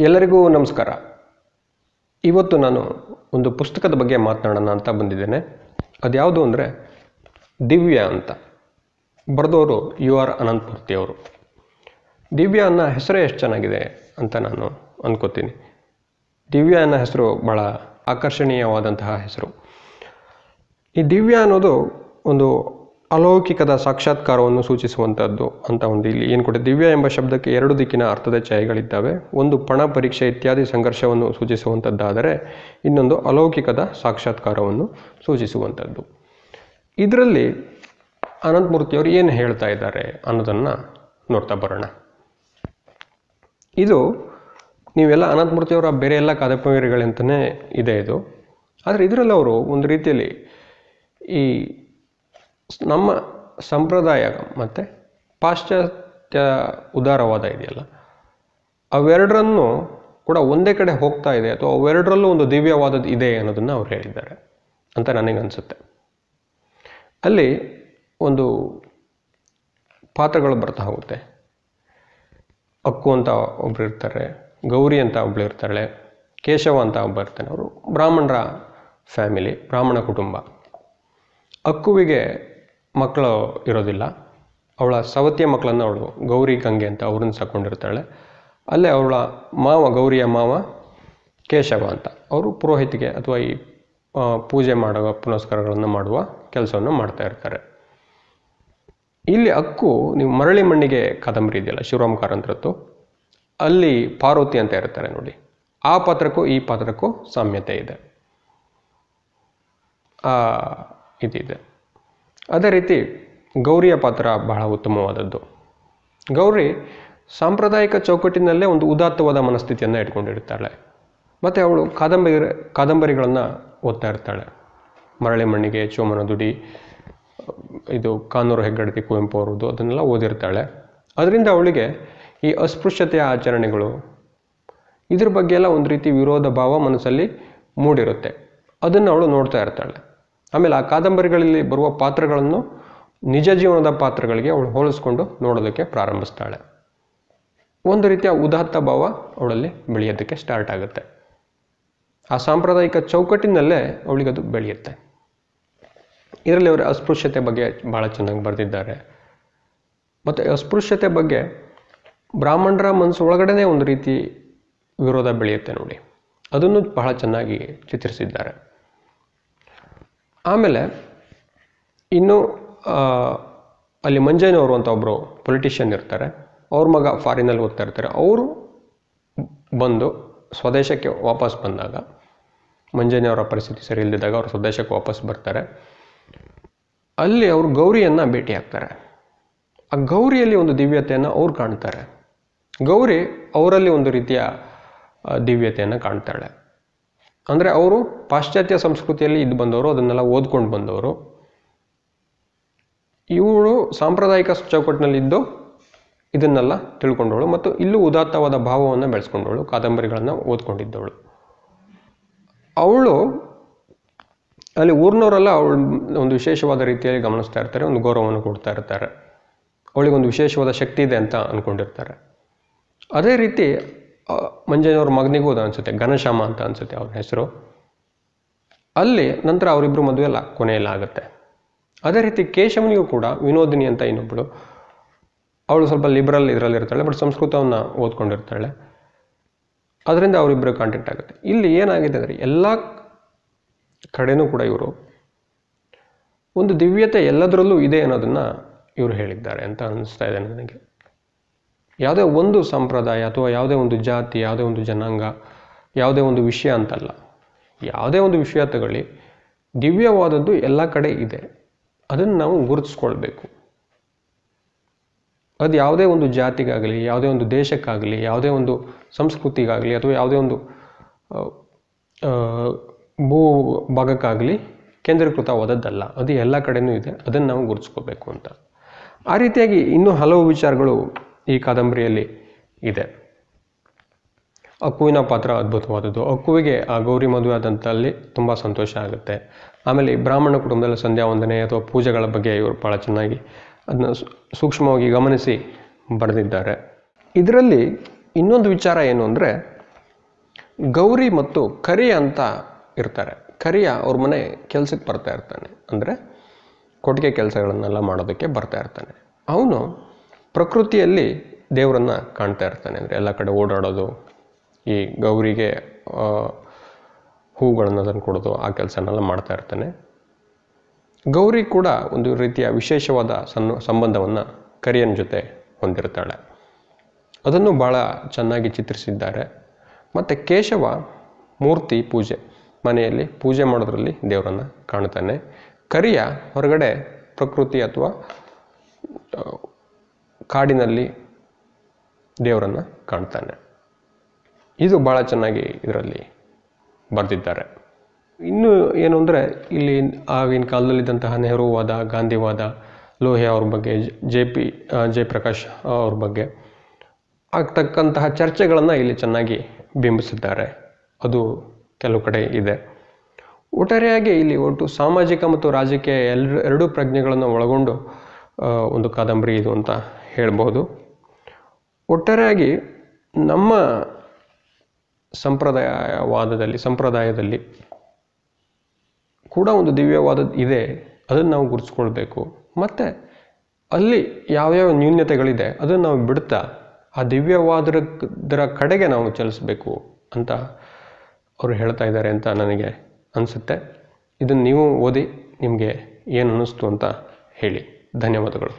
ಎಲ್ಲರಿಗೂ ನಮಸ್ಕಾರ. ಇವತ್ತು ನಾನು ಒಂದು ಪುಸ್ತಕದ ಬಗ್ಗೆ ಮಾತನಾಡೋಣ ಅಂತ ಬಂದಿದ್ದೇನೆ. ಅದ್ಯಾವುದು ಅಂದರೆ ದಿವ್ಯ ಅಂತ. ಬರೆದವರು UR ಅನಂತಮೂರ್ತಿ ಅವರು. ದಿವ್ಯ ಅನ್ನೋ ಹೆಸರೇ ಎಷ್ಟು ಚೆನ್ನಾಗಿದೆ ಅಂತ ನಾನು ಅಂದ್ಕೋತೀನಿ. ದಿವ್ಯ ಅನ್ನೋ ಹೆಸರು ಭಾಳ ಆಕರ್ಷಣೀಯವಾದಂತಹ ಹೆಸರು. ಈ ದಿವ್ಯ ಅನ್ನೋದು ಒಂದು ಅಲೌಕಿಕದ ಸಾಕ್ಷಾತ್ಕಾರವನ್ನು ಸೂಚಿಸುವಂಥದ್ದು ಅಂತ ಒಂದು ಇಲ್ಲಿ ಏನು ಕೊಟ್ಟೆ. ದಿವ್ಯ ಎಂಬ ಶಬ್ದಕ್ಕೆ ಎರಡು ದಿಕ್ಕಿನ ಅರ್ಥದ ಛಾಯೆಗಳಿದ್ದಾವೆ. ಒಂದು ಪಣ, ಪರೀಕ್ಷೆ ಇತ್ಯಾದಿ ಸಂಘರ್ಷವನ್ನು ಸೂಚಿಸುವಂಥದ್ದಾದರೆ ಇನ್ನೊಂದು ಅಲೌಕಿಕದ ಸಾಕ್ಷಾತ್ಕಾರವನ್ನು ಸೂಚಿಸುವಂಥದ್ದು. ಇದರಲ್ಲಿ ಅನಂತಮೂರ್ತಿಯವರು ಏನು ಹೇಳ್ತಾ ಇದ್ದಾರೆ ಅನ್ನೋದನ್ನು ನೋಡ್ತಾ ಬರೋಣ. ಇದು ನೀವೆಲ್ಲ ಅನಂತಮೂರ್ತಿಯವರ ಬೇರೆ ಎಲ್ಲ ಕಾದಂಬರಿಗಳಂತಲೇ ಇದೆ ಇದು. ಆದರೆ ಇದರಲ್ಲಿ ಅವರು ಒಂದು ರೀತಿಯಲ್ಲಿ ಈ ನಮ್ಮ ಸಂಪ್ರದಾಯ ಮತ್ತು ಪಾಶ್ಚಾತ್ಯ ಉದಾರವಾದ ಇದೆಯಲ್ಲ, ಅವೆರಡರನ್ನು ಕೂಡ ಒಂದೇ ಕಡೆ ಹೋಗ್ತಾ ಇದೆ, ಅಥವಾ ಅವೆರಡರಲ್ಲೂ ಒಂದು ದಿವ್ಯವಾದದ್ದು ಇದೆ ಅನ್ನೋದನ್ನು ಅವ್ರು ಹೇಳಿದ್ದಾರೆ ಅಂತ ನನಗನ್ಸುತ್ತೆ. ಅಲ್ಲಿ ಒಂದು ಪಾತ್ರಗಳು ಬರ್ತಾ ಹೋಗುತ್ತೆ. ಅಕ್ಕು ಅಂತ ಒಬ್ರು ಇರ್ತಾರೆ, ಗೌರಿ ಅಂತ ಒಬ್ಳು ಇರ್ತಾಳೆ, ಕೇಶವ ಅಂತ ಒಬ್ಬ ಇರ್ತಾನೆ. ಅವರು ಬ್ರಾಹ್ಮಣರ ಫ್ಯಾಮಿಲಿ, ಬ್ರಾಹ್ಮಣ ಕುಟುಂಬ. ಅಕ್ಕುವಿಗೆ ಮಕ್ಕಳು ಇರೋದಿಲ್ಲ. ಅವಳ ಸವತಿಯ ಮಕ್ಕಳನ್ನು ಅವಳು ಗೌರಿ ಗಂಗೆ ಅಂತ ಅವ್ರನ್ನ ಸಾಕೊಂಡಿರ್ತಾಳೆ. ಅಲ್ಲೇ ಅವಳ ಮಾವ, ಗೌರಿಯ ಮಾವ ಕೇಶವ ಅಂತ, ಅವರು ಪುರೋಹಿತಿಗೆ ಅಥವಾ ಈ ಪೂಜೆ ಮಾಡುವ ಪುನಸ್ಕಾರಗಳನ್ನು ಮಾಡುವ ಕೆಲಸವನ್ನು ಮಾಡ್ತಾ ಇರ್ತಾರೆ. ಇಲ್ಲಿ ಅಕ್ಕು, ನೀವು ಮರಳಿ ಮಣ್ಣಿಗೆ ಕಾದಂಬರಿ ಇದೆಯಲ್ಲ ಶಿವರಾಮ್ ಕಾರಂತರದ್ದು, ಅಲ್ಲಿ ಪಾರ್ವತಿ ಅಂತ ಇರ್ತಾರೆ ನೋಡಿ. ಆ ಪಾತ್ರಕ್ಕೂ ಈ ಪಾತ್ರಕ್ಕೂ ಸಾಮ್ಯತೆ ಇದೆ, ಇದಿದೆ. ಅದೇ ರೀತಿ ಗೌರಿಯ ಪಾತ್ರ ಬಹಳ ಉತ್ತಮವಾದದ್ದು. ಗೌರಿ ಸಾಂಪ್ರದಾಯಿಕ ಚೌಕಟ್ಟಿನಲ್ಲೇ ಒಂದು ಉದಾತ್ತವಾದ ಮನಸ್ಥಿತಿಯನ್ನು ಇಟ್ಕೊಂಡಿರ್ತಾಳೆ. ಮತ್ತು ಅವಳು ಕಾದಂಬರಿಗಳನ್ನು ಓದ್ತಾ ಇರ್ತಾಳೆ. ಮರಳಿ ಮಣ್ಣಿಗೆ, ಚೋಮನ ದುಡಿ, ಇದು ಕಾನೂರು ಹೆಗ್ಗಡತಿ ಕುವೆಂಪು ಅವರದ್ದು, ಅದನ್ನೆಲ್ಲ ಓದಿರ್ತಾಳೆ. ಅದರಿಂದ ಅವಳಿಗೆ ಈ ಅಸ್ಪೃಶ್ಯತೆಯ ಆಚರಣೆಗಳು, ಇದ್ರ ಬಗ್ಗೆ ಎಲ್ಲ ಒಂದು ರೀತಿ ವಿರೋಧ ಭಾವ ಮನಸ್ಸಲ್ಲಿ ಮೂಡಿರುತ್ತೆ. ಅದನ್ನು ಅವಳು ನೋಡ್ತಾ ಇರ್ತಾಳೆ. ಆಮೇಲೆ ಆ ಕಾದಂಬರಿಗಳಲ್ಲಿ ಬರುವ ಪಾತ್ರಗಳನ್ನು ನಿಜ ಜೀವನದ ಪಾತ್ರಗಳಿಗೆ ಅವಳು ಹೋಲಿಸ್ಕೊಂಡು ನೋಡೋದಕ್ಕೆ ಪ್ರಾರಂಭಿಸ್ತಾಳೆ. ಒಂದು ರೀತಿಯ ಉದಾತ್ತ ಭಾವ ಅವಳಲ್ಲಿ ಬೆಳೆಯೋದಕ್ಕೆ ಸ್ಟಾರ್ಟ್ ಆಗುತ್ತೆ. ಆ ಸಾಂಪ್ರದಾಯಿಕ ಚೌಕಟ್ಟಿನಲ್ಲೇ ಅವಳಿಗದು ಬೆಳೆಯುತ್ತೆ. ಇದರಲ್ಲಿ ಅವರು ಅಸ್ಪೃಶ್ಯತೆ ಬಗ್ಗೆ ಭಾಳ ಚೆನ್ನಾಗಿ ಬರೆದಿದ್ದಾರೆ. ಮತ್ತು ಅಸ್ಪೃಶ್ಯತೆ ಬಗ್ಗೆ ಬ್ರಾಹ್ಮಣರ ಮನಸ್ಸು ಒಳಗಡೆನೇ ಒಂದು ರೀತಿ ವಿರೋಧ ಬೆಳೆಯುತ್ತೆ ನೋಡಿ, ಅದನ್ನು ಬಹಳ ಚೆನ್ನಾಗಿ ಚಿತ್ರಿಸಿದ್ದಾರೆ. ಆಮೇಲೆ ಇನ್ನು ಅಲ್ಲಿ ಮಂಜಯ್ಯನವರು ಅಂತ ಒಬ್ಬರು ಪೊಲಿಟಿಷಿಯನ್ ಇರ್ತಾರೆ. ಅವ್ರ ಮಗ ಫಾರಿನಲ್ಲಿ ಓದ್ತಾ ಇರ್ತಾರೆ. ಅವರು ಬಂದು ಸ್ವದೇಶಕ್ಕೆ ವಾಪಸ್ ಬಂದಾಗ, ಮಂಜಯ್ಯನವರ ಪರಿಸ್ಥಿತಿ ಸರಿ ಇಲ್ಲದಿದ್ದಾಗ ಅವರು ಸ್ವದೇಶಕ್ಕೆ ವಾಪಸ್ ಬರ್ತಾರೆ. ಅಲ್ಲಿ ಅವರು ಗೌರಿಯನ್ನು ಭೇಟಿ ಆಗ್ತಾರೆ. ಆ ಗೌರಿಯಲ್ಲಿ ಒಂದು ದಿವ್ಯತೆಯನ್ನು ಅವ್ರು ಕಾಣ್ತಾರೆ. ಗೌರಿ ಅವರಲ್ಲಿ ಒಂದು ರೀತಿಯ ದಿವ್ಯತೆಯನ್ನು ಕಾಣ್ತಾಳೆ. ಅಂದರೆ ಅವರು ಪಾಶ್ಚಾತ್ಯ ಸಂಸ್ಕೃತಿಯಲ್ಲಿ ಇದ್ದು ಬಂದವರು, ಅದನ್ನೆಲ್ಲ ಓದ್ಕೊಂಡು ಬಂದವರು. ಇವಳು ಸಾಂಪ್ರದಾಯಿಕ ಚೌಕಟ್ಟಿನಲ್ಲಿದ್ದು ಇದನ್ನೆಲ್ಲ ತಿಳ್ಕೊಂಡವಳು, ಮತ್ತು ಇಲ್ಲೂ ಉದಾತ್ತವಾದ ಭಾವವನ್ನು ಬೆಳೆಸ್ಕೊಂಡವಳು, ಕಾದಂಬರಿಗಳನ್ನು ಓದ್ಕೊಂಡಿದ್ದವಳು. ಅವಳು ಅಲ್ಲಿ ಊರಿನವರೆಲ್ಲ ಅವಳು ಒಂದು ವಿಶೇಷವಾದ ರೀತಿಯಲ್ಲಿ ಗಮನಿಸ್ತಾ ಇರ್ತಾರೆ, ಒಂದು ಗೌರವವನ್ನು ಕೊಡ್ತಾ ಇರ್ತಾರೆ. ಅವಳಿಗೊಂದು ವಿಶೇಷವಾದ ಶಕ್ತಿ ಇದೆ ಅಂತ ಅಂದ್ಕೊಂಡಿರ್ತಾರೆ. ಅದೇ ರೀತಿ ಮಂಜಯ್ಯನವ್ರ ಮಗನಿಗೂ ಅದು ಅನಿಸುತ್ತೆ, ಘನಶ್ಯಾಮ ಅಂತ ಅನಿಸುತ್ತೆ ಅವ್ರ ಹೆಸರು. ಅಲ್ಲಿ ನಂತರ ಅವರಿಬ್ಬರು ಮದುವೆ ಎಲ್ಲ ಕೊನೆಯಲ್ಲ ಆಗುತ್ತೆ. ಅದೇ ರೀತಿ ಕೇಶವನಿಗೂ ಕೂಡ ವಿನೋದಿನಿ ಅಂತ ಇನ್ನೊಬ್ಬಳು, ಅವಳು ಸ್ವಲ್ಪ ಲಿಬರಲ್ ಇದರಲ್ಲಿರ್ತಾಳೆ, ಬಟ್ ಸಂಸ್ಕೃತವನ್ನು ಓದ್ಕೊಂಡಿರ್ತಾಳೆ. ಅದರಿಂದ ಅವರಿಬ್ಬರು ಕಾಂಟ್ಯಾಕ್ಟ್ ಆಗುತ್ತೆ. ಇಲ್ಲಿ ಏನಾಗಿದೆ ಅಂದರೆ ಎಲ್ಲ ಕಡೆನೂ ಕೂಡ ಇವರು ಒಂದು ದಿವ್ಯತೆ ಎಲ್ಲದರಲ್ಲೂ ಇದೆ ಅನ್ನೋದನ್ನು ಇವರು ಹೇಳಿದ್ದಾರೆ ಅಂತ ಅನ್ನಿಸ್ತಾ ಇದೆ ನನಗೆ. ಯಾವುದೇ ಒಂದು ಸಂಪ್ರದಾಯ ಅಥವಾ ಯಾವುದೇ ಒಂದು ಜಾತಿ, ಯಾವುದೇ ಒಂದು ಜನಾಂಗ, ಯಾವುದೇ ಒಂದು ವಿಷಯ ಅಂತಲ್ಲ, ಯಾವುದೇ ಒಂದು ವಿಷಯ ತಗೊಳ್ಳಿ, ದಿವ್ಯವಾದದ್ದು ಎಲ್ಲ ಕಡೆ ಇದೆ. ಅದನ್ನು ನಾವು ಗುರುತಿಸ್ಕೊಳ್ಬೇಕು. ಅದು ಯಾವುದೇ ಒಂದು ಜಾತಿಗಾಗಲಿ, ಯಾವುದೇ ಒಂದು ದೇಶಕ್ಕಾಗಲಿ, ಯಾವುದೇ ಒಂದು ಸಂಸ್ಕೃತಿಗಾಗಲಿ, ಅಥವಾ ಯಾವುದೇ ಒಂದು ಭೂ ಭಾಗಕ್ಕಾಗಲಿ ಕೇಂದ್ರೀಕೃತವಾದದ್ದಲ್ಲ. ಅದು ಎಲ್ಲ ಕಡೆಯೂ ಇದೆ, ಅದನ್ನು ನಾವು ಗುರುತಿಸ್ಕೋಬೇಕು ಅಂತ. ಆ ರೀತಿಯಾಗಿ ಇನ್ನೂ ಹಲವು ವಿಚಾರಗಳು ಈ ಕಾದಂಬರಿಯಲ್ಲಿ ಇದೆ. ಅಕ್ಕುವಿನ ಪಾತ್ರ ಅದ್ಭುತವಾದದ್ದು. ಅಕ್ಕುವಿಗೆ ಆ ಗೌರಿ ಮದುವೆ ಆದಂಥಲ್ಲಿ ತುಂಬ ಸಂತೋಷ ಆಗುತ್ತೆ. ಆಮೇಲೆ ಬ್ರಾಹ್ಮಣ ಕುಟುಂಬದಲ್ಲಿ ಸಂಧ್ಯಾ ವಂದನೆ ಅಥವಾ ಪೂಜೆಗಳ ಬಗ್ಗೆ ಇವರು ಭಾಳ ಚೆನ್ನಾಗಿ ಅದನ್ನ ಸೂಕ್ಷ್ಮವಾಗಿ ಗಮನಿಸಿ ಬರೆದಿದ್ದಾರೆ. ಇದರಲ್ಲಿ ಇನ್ನೊಂದು ವಿಚಾರ ಏನು ಅಂದರೆ, ಗೌರಿ ಮತ್ತು ಕರಿಯ ಅಂತ ಇರ್ತಾರೆ. ಕರಿಯ ಅವ್ರ ಮನೆ ಕೆಲಸಕ್ಕೆ ಬರ್ತಾ ಇರ್ತಾನೆ, ಅಂದರೆ ಕೊಟ್ಟಿಗೆ ಕೆಲಸಗಳನ್ನೆಲ್ಲ ಮಾಡೋದಕ್ಕೆ ಬರ್ತಾ ಇರ್ತಾನೆ. ಅವನು ಪ್ರಕೃತಿಯಲ್ಲಿ ದೇವರನ್ನು ಕಾಣ್ತಾ ಇರ್ತಾನೆ, ಅಂದರೆ ಎಲ್ಲ ಕಡೆ ಓಡಾಡೋದು, ಈ ಗೌರಿಗೆ ಹೂಗಳನ್ನು ತಂದು ಕೊಡೋದು, ಆ ಕೆಲಸನೆಲ್ಲ ಮಾಡ್ತಾ ಇರ್ತಾನೆ. ಗೌರಿ ಕೂಡ ಒಂದು ರೀತಿಯ ವಿಶೇಷವಾದ ಸಂಬಂಧವನ್ನು ಕರಿಯನ ಜೊತೆ ಹೊಂದಿರ್ತಾಳೆ. ಅದನ್ನು ಭಾಳ ಚೆನ್ನಾಗಿ ಚಿತ್ರಿಸಿದ್ದಾರೆ. ಮತ್ತು ಕೇಶವ ಮೂರ್ತಿ ಪೂಜೆ, ಮನೆಯಲ್ಲಿ ಪೂಜೆ ಮಾಡೋದ್ರಲ್ಲಿ ದೇವರನ್ನು ಕಾಣ್ತಾನೆ. ಕರಿಯ ಹೊರಗಡೆ ಪ್ರಕೃತಿ ಅಥವಾ ಕಾಡಿನಲ್ಲಿ ದೇವರನ್ನು ಕಾಣ್ತಾನೆ. ಇದು ಭಾಳ ಚೆನ್ನಾಗಿ ಇದರಲ್ಲಿ ಬರೆದಿದ್ದಾರೆ. ಇನ್ನು ಏನು ಅಂದರೆ, ಇಲ್ಲಿ ಆಗಿನ ಕಾಲದಲ್ಲಿದ್ದಂತಹ ನೆಹರುವಾದ, ಗಾಂಧಿವಾದ, ಲೋಹಿಯಾ ಅವ್ರ ಬಗ್ಗೆ, ಜಯಪ್ರಕಾಶ್ ಅವ್ರ ಬಗ್ಗೆ ಆಗ್ತಕ್ಕಂತಹ ಚರ್ಚೆಗಳನ್ನು ಇಲ್ಲಿ ಚೆನ್ನಾಗಿ ಬಿಂಬಿಸಿದ್ದಾರೆ. ಅದು ಕೆಲವು ಕಡೆ ಇದೆ. ಒಟ್ಟಾರೆಯಾಗಿ ಇಲ್ಲಿ ಒಟ್ಟು ಸಾಮಾಜಿಕ ಮತ್ತು ರಾಜಕೀಯ ಎರಡೂ ಪ್ರಜ್ಞೆಗಳನ್ನು ಒಳಗೊಂಡು ಒಂದು ಕಾದಂಬರಿ ಇದು ಅಂತ ಹೇಳ್ಬೋದು. ಒಟ್ಟಾರೆಯಾಗಿ ನಮ್ಮ ಸಂಪ್ರದಾಯದಲ್ಲಿ ಕೂಡ ಒಂದು ದಿವ್ಯವಾದ ಇದೆ, ಅದನ್ನು ನಾವು ಗುರುತಿಸ್ಕೊಳ್ಬೇಕು. ಮತ್ತು ಅಲ್ಲಿ ಯಾವ್ಯಾವ ನ್ಯೂನ್ಯತೆಗಳಿದೆ ಅದನ್ನು ನಾವು ಬಿಡ್ತಾ ಆ ದಿವ್ಯವಾದರ ಕಡೆಗೆ ನಾವು ಚಲಿಸಬೇಕು ಅಂತ ಅವರು ಹೇಳ್ತಾ ಇದ್ದಾರೆ ಅಂತ ನನಗೆ ಅನಿಸುತ್ತೆ. ಇದನ್ನು ನೀವು ಓದಿ ನಿಮಗೆ ಏನು ಅನ್ನಿಸ್ತು ಅಂತ ಹೇಳಿ. ಧನ್ಯವಾದಗಳು.